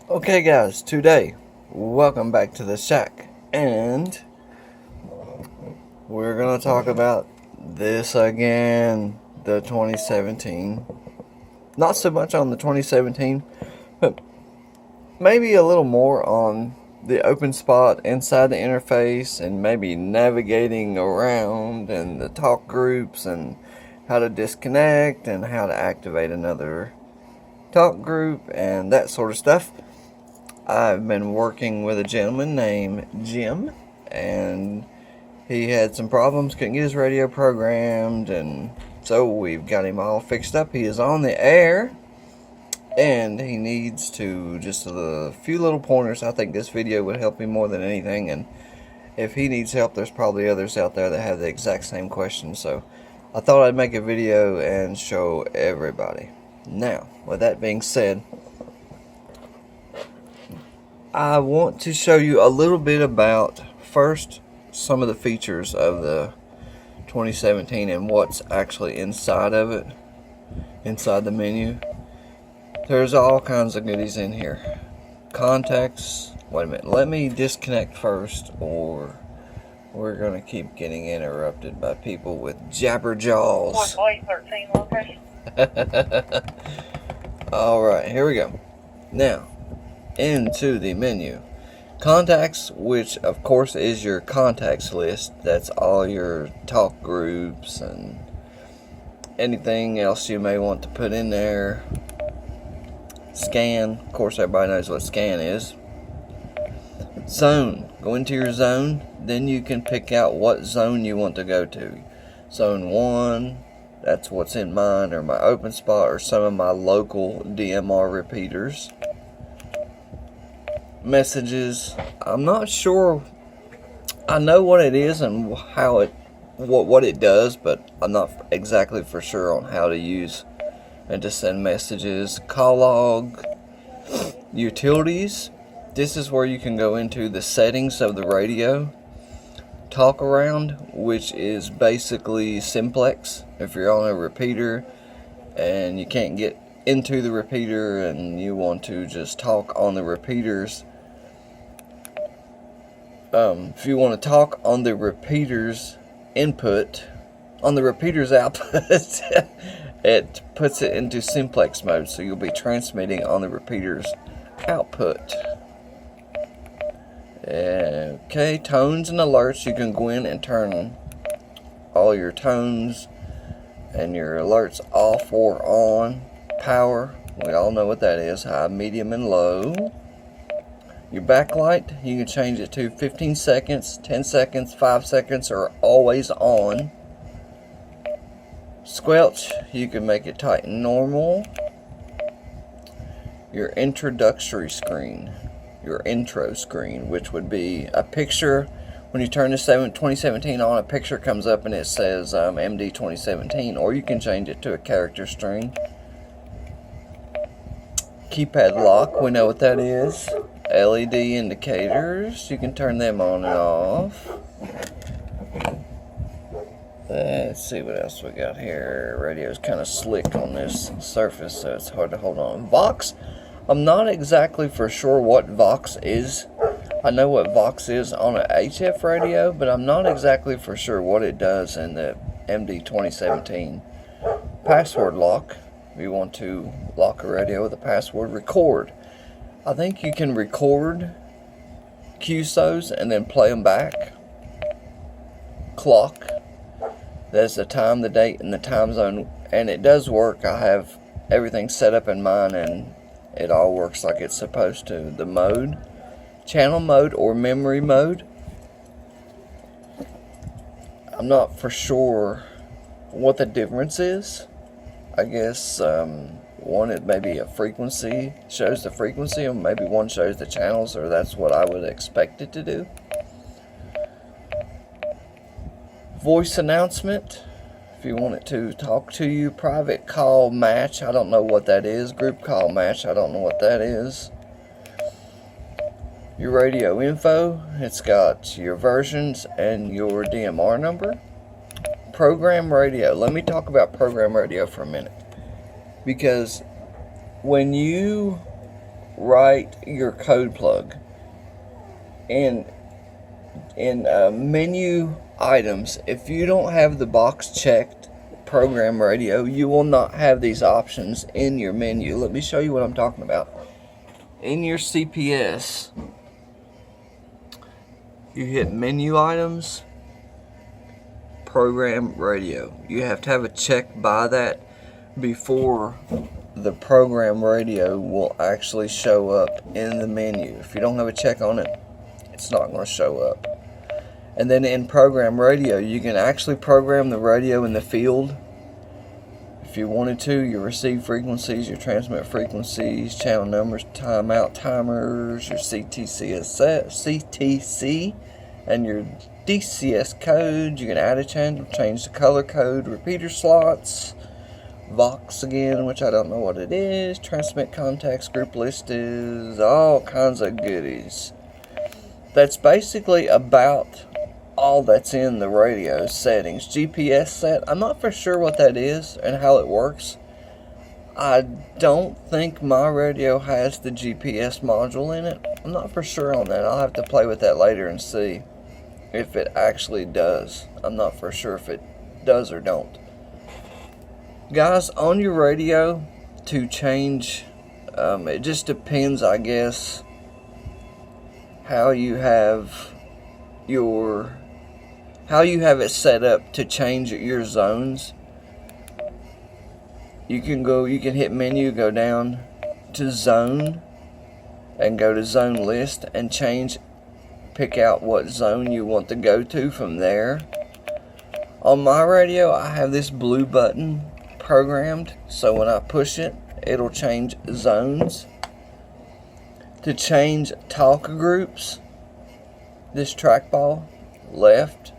Okay guys, today, welcome back to the shack, and we're going to talk about this again, the 2017. Not so much on the 2017, but maybe a little more on the OpenSpot inside the interface, and maybe navigating around, and the talk groups, and how to disconnect, and how to activate another talk group, and that sort of stuff. I've been working with a gentleman named Jim, and he had some problems, couldn't get his radio programmed, and so we've got him all fixed up. He is on the air, and he needs to just a few little pointers. I think this video would help him more than anything, and if he needs help, there's probably others out there that have the exact same question, so I thought I'd make a video and show everybody. Now, with that being said, I want to show you a little bit about, first, some of the features of the 2017 and what's actually inside of it, inside the menu. There's all kinds of goodies in here. Contacts, wait a minute, let me disconnect first, or we're going to keep getting interrupted by people with jabber jaws. 13 location. Alright, here we go. Now, into the menu. Contacts, which of course is your contacts list. That's all your talk groups and anything else you may want to put in there. Scan, of course everybody knows what scan is. Zone, go into your zone, then you can pick out what zone you want to go to. Zone 1, that's what's in mine, or my OpenSpot, or some of my local DMR repeaters. Messages, I'm not sure. I know what it is and how it what it does, but I'm not exactly for sure on how to use and to send messages. Call log. Utilities, this is where you can go into the settings of the radio. Talk around, which is basically simplex. If you're on a repeater and you can't get into the repeater and you want to just talk on the repeaters, if you want to talk on the repeater's input, on the repeater's output, it puts it into simplex mode, so you'll be transmitting on the repeater's output. Okay, tones and alerts, you can go in and turn all your tones and your alerts off or on. Power, we all know what that is, high, medium, and low. Your backlight, you can change it to 15 seconds, 10 seconds, 5 seconds, or always on. Squelch, you can make it tight and normal. Your introductory screen, your intro screen, which would be a picture. When you turn the 2017 on, a picture comes up and it says MD 2017, or you can change it to a character string. Keypad lock, we know what that is. LED indicators, you can turn them on and off. Let's see what else we got here. Radio's kind of slick on this surface, so it's hard to hold on. Vox, I'm not exactly for sure what Vox is. I know what Vox is on an HF radio, but I'm not exactly for sure what it does in the MD 2017. Password lock, if you want to lock a radio with a password. Record, I think you can record QSOs and then play them back. Clock, that's the time, the date, and the time zone, and it does work. I have everything set up in mine and it all works like it's supposed to. The mode, channel mode or memory mode, I'm not for sure what the difference is. I guess one, it may be a frequency, shows the frequency, or maybe one shows the channels, or that's what I would expect it to do. Voice announcement, if you want it to talk to you. Private call match, I don't know what that is. Group call match, I don't know what that is. Your radio info, it's got your versions and your DMR number. Program radio, let me talk about program radio for a minute, because when you write your code plug. In menu items, if you don't have the box checked program radio, you will not have these options in your menu. Let me show you what I'm talking about. In your CPS, you hit menu items, program radio. You have to have a check by that before the program radio will actually show up in the menu. If you don't have a check on it, it's not going to show up. And then in program radio, you can actually program the radio in the field. If you wanted to, your receive frequencies, your transmit frequencies, channel numbers, timeout timers, your CTC and your DCS code. You can add a channel, change the color code, repeater slots, Vox again, which I don't know what it is, transmit contacts, group list is, all kinds of goodies. That's basically about all that's in the radio settings. GPS set, I'm not for sure what that is and how it works. I don't think my radio has the GPS module in it. I'm not for sure on that. I'll have to play with that later and see if it actually does. I'm not for sure if it does or don't. Guys, on your radio, to change, it just depends, I guess, how you have it set up to change your zones. You can hit menu, go down to zone, and go to zone list and pick out what zone you want to go to from there. On my radio, I have this blue button programmed, so when I push it, it'll change zones. To change talk groups, this trackball, left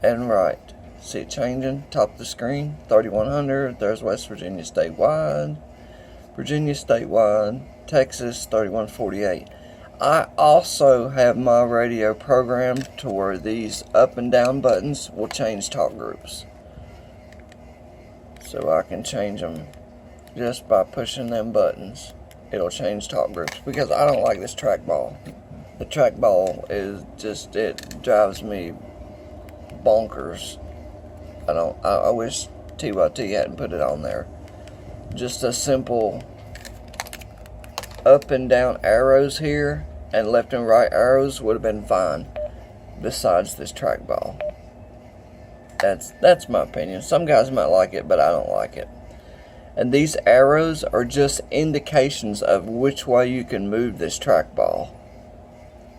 and right. See it changing, top of the screen, 3100, there's West Virginia statewide, Texas 3148. I also have my radio programmed to where these up and down buttons will change talk groups. So I can change them just by pushing them buttons. It'll change talk groups because I don't like this trackball. The trackball is just, it drives me bonkers. I wish TYT hadn't put it on there. Just a simple up and down arrows here and left and right arrows would have been fine besides this trackball. That's my opinion. Some guys might like it, but I don't like it. And these arrows are just indications of which way you can move this trackball.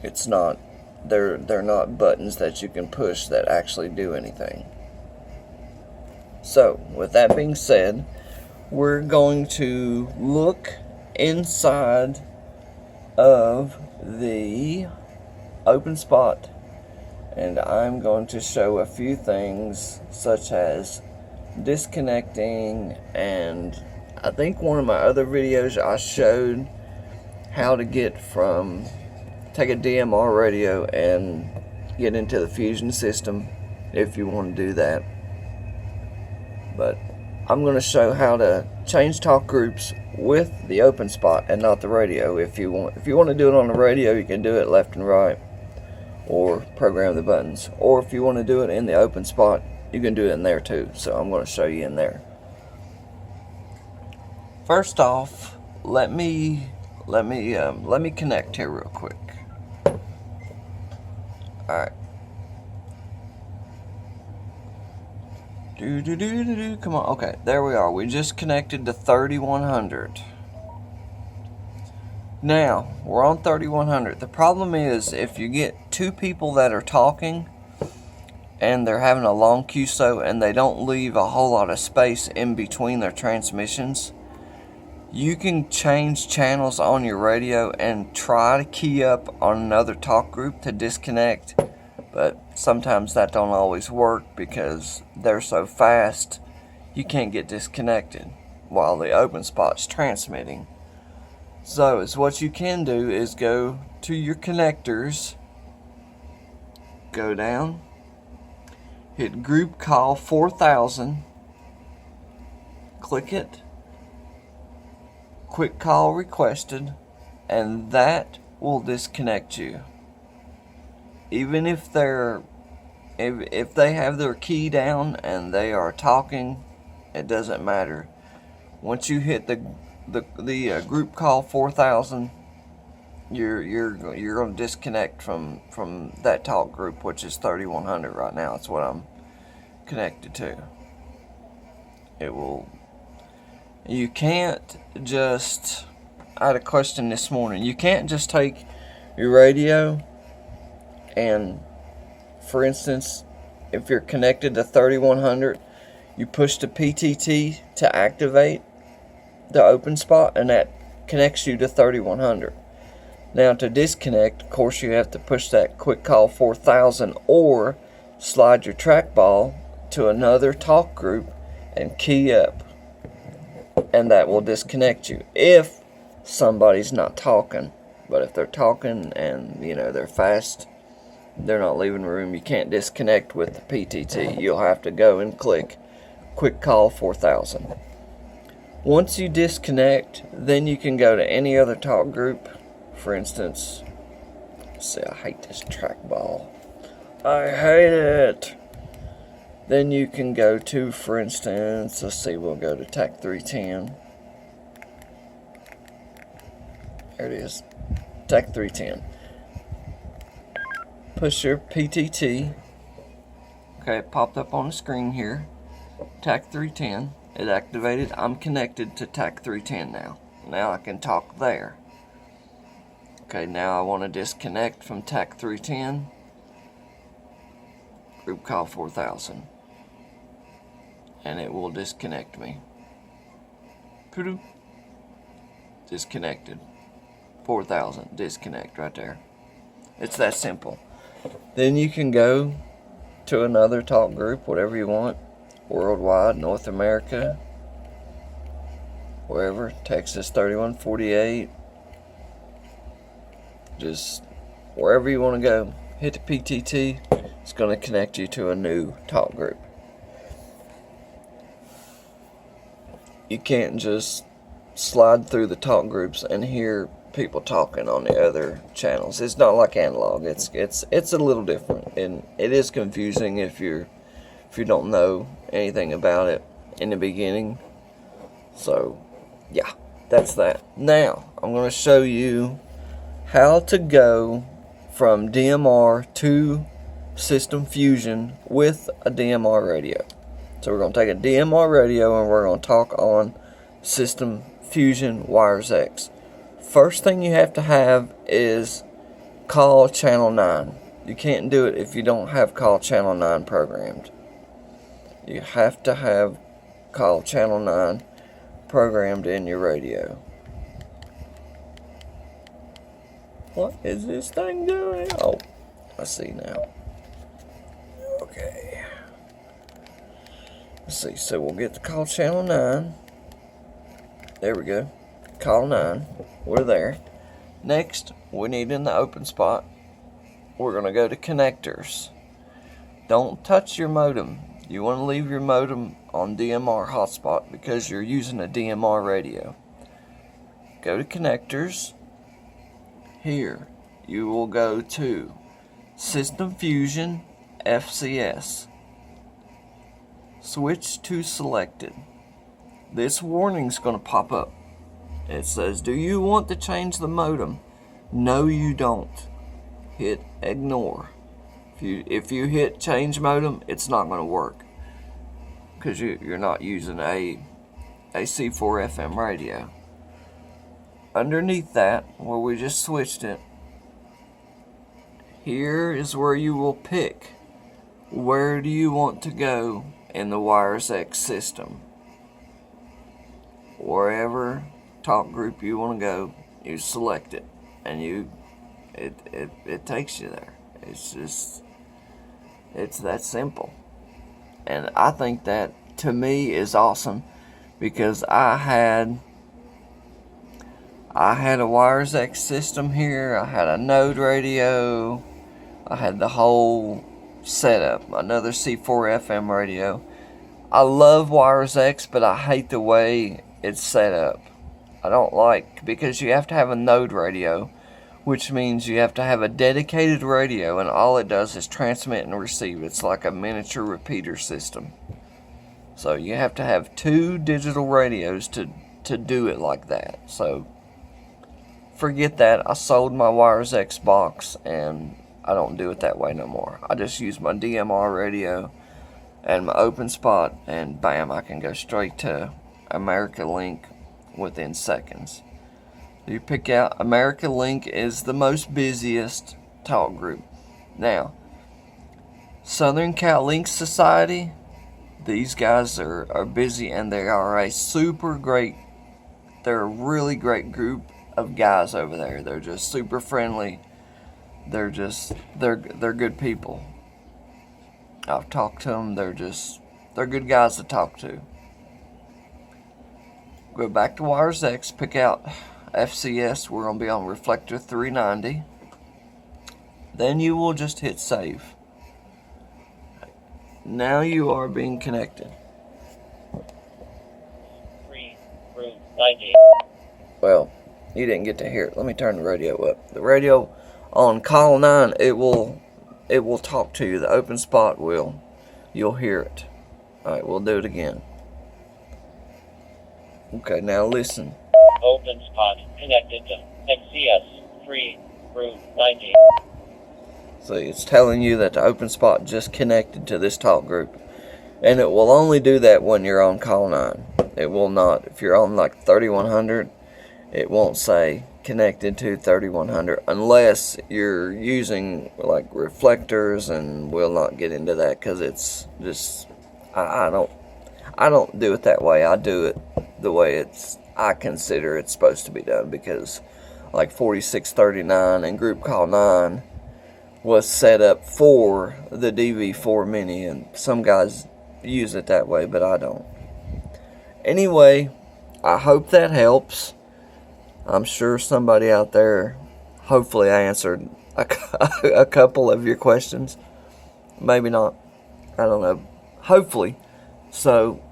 It's not, they're not buttons that you can push that actually do anything. So, with that being said, we're going to look inside of the OpenSpot, and I'm going to show a few things such as disconnecting, and I think one of my other videos I showed how to take a DMR radio and get into the fusion system if you want to do that. But I'm going to show how to change talk groups with the OpenSpot and not the radio. If you want to do it on the radio, you can do it left and right or program the buttons. Or if you want to do it in the OpenSpot, you can do it in there too. So I'm going to show you in there. First off, let me connect here real quick. All right. Come on. Okay, there we are. We just connected to 3100. Now, we're on 3100. The problem is if you get two people that are talking and they're having a long QSO and they don't leave a whole lot of space in between their transmissions, you can change channels on your radio and try to key up on another talk group to disconnect. But sometimes that don't always work because they're so fast you can't get disconnected while the OpenSpot's transmitting. So what you can do is go to your connectors, go down, hit group call 4000, click it, quick call requested, and that will disconnect you. Even if if they have their key down and they are talking, it doesn't matter. Once you hit the group call 4000, you're going to disconnect from that talk group, which is 3100 right now. That's what I'm connected to. It will. You can't just. I had a question this morning. You can't just take your radio and, for instance, if you're connected to 3100, you push the PTT to activate the OpenSpot, and that connects you to 3100. Now, to disconnect, of course, you have to push that quick call 4000 or slide your trackball to another talk group and key up, and that will disconnect you if somebody's not talking. But if they're talking and they're fast, they're not leaving the room, you can't disconnect with the PTT. You'll have to go and click quick call 4000. Once you disconnect, then you can go to any other talk group. For instance, see, I hate this trackball. I hate it. Then you can go to, for instance, let's see, we'll go to TAC 310. There it is, TAC 310. Push your PTT. Okay, it popped up on the screen here. TAC 310. It activated. I'm connected to TAC 310 now. Now I can talk there. Okay, now I want to disconnect from TAC 310. Group call 4000. And it will disconnect me. Poo-doo. Disconnected. 4000. Disconnect right there. It's that simple. Then you can go to another talk group, whatever you want. Worldwide, North America, wherever, Texas 3148, just wherever you want to go, hit the PTT, it's going to connect you to a new talk group. You can't just slide through the talk groups and hear people talking on the other channels. It's not like analog. It's a little different, and it is confusing if you don't know anything about it in the beginning. So yeah, that's that. Now I'm going to show you how to go from DMR to System Fusion with a DMR radio. So we're going to take a DMR radio and we're going to talk on System Fusion Wires X. First thing you have to have is call channel 9. You can't do it if you don't have call channel 9 programmed. You have to have call channel 9 programmed in your radio. What is this thing doing? Oh, I see now. Okay. Let's see. So we'll get to call channel 9. There we go. Call 9. We're there. Next, we need in the OpenSpot, we're going to go to connectors. Don't touch your modem. You want to leave your modem on DMR hotspot because you're using a DMR radio. Go to connectors. Here, you will go to System Fusion FCS. Switch to selected. This warning is going to pop up. It says, do you want to change the modem? No, you don't. Hit ignore. If you hit change modem, it's not going to work because you're not using a C4 FM radio. Underneath that, where we just switched it, here is where you will pick where do you want to go in the Wires X system. Wherever talk group you want to go, you select it, and it takes you there. It's that simple. And I think that, to me, is awesome because I had a Wires X system here. I had a Node radio. I had the whole setup. Another C4 FM radio. I love Wires X, but I hate the way it's set up. I don't like, because you have to have a node radio, which means you have to have a dedicated radio, and all it does is transmit and receive. It's like a miniature repeater system. So you have to have 2 digital radios to do it like that. So forget that. I sold my Wires X box, and I don't do it that way no more. I just use my DMR radio and my OpenSpot, and bam, I can go straight to America Link within seconds. You pick out America Link is the most busiest talk group. Now, Southern Cal Link Society, these guys are busy, and they are a they're a really great group of guys over there. They're just super friendly. They're good people. I've talked to them. They're good guys to talk to. Go back to Wires X, pick out FCS. We're going to be on Reflector 390. Then you will just hit save. Now you are being connected. Well, you didn't get to hear it. Let me turn the radio up. The radio on call 9, it will talk to you. The OpenSpot will. You'll hear it. Alright, we'll do it again. Okay, now listen. OpenSpot connected to XCS 3 Route 90. See, it's telling you that the OpenSpot just connected to this talk group. And it will only do that when you're on call 9. It will not. If you're on like 3100, it won't say connected to 3100 unless you're using like reflectors, and we'll not get into that because it's just I don't do it that way. I do it the way I consider it's supposed to be done, because like 4639 and Group Call 9 was set up for the DV4 Mini, and some guys use it that way, but I don't. Anyway, I hope that helps. I'm sure somebody out there, hopefully I answered a couple of your questions. Maybe not. I don't know. Hopefully. So,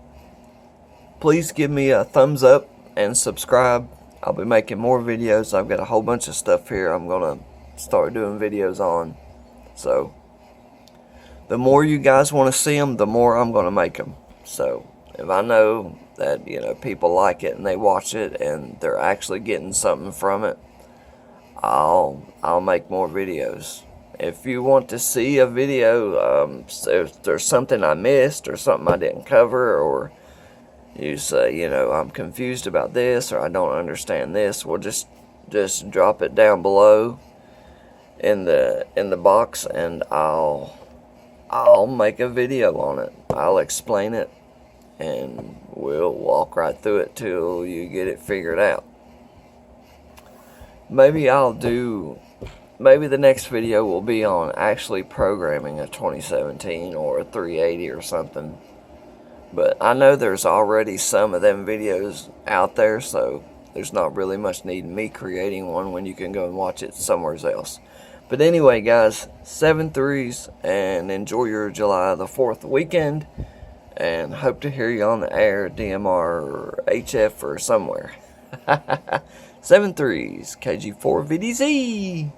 please give me a thumbs up and subscribe. I'll be making more videos. I've got a whole bunch of stuff here I'm going to start doing videos on. So, the more you guys want to see them, the more I'm going to make them. So, if I know that, people like it and they watch it and they're actually getting something from it, I'll make more videos. If you want to see a video, if there's something I missed or something I didn't cover, or you say, I'm confused about this, or I don't understand this, well, just drop it down below in the box, and I'll make a video on it. I'll explain it, and we'll walk right through it till you get it figured out. Maybe the next video will be on actually programming a 2017 or a 380 or something. But I know there's already some of them videos out there, so there's not really much need in me creating one when you can go and watch it somewhere else. But anyway, guys, 7-3s, and enjoy your July the 4th weekend, and hope to hear you on the air, DMR or HF or somewhere. 7-3s, KG4 VDZ.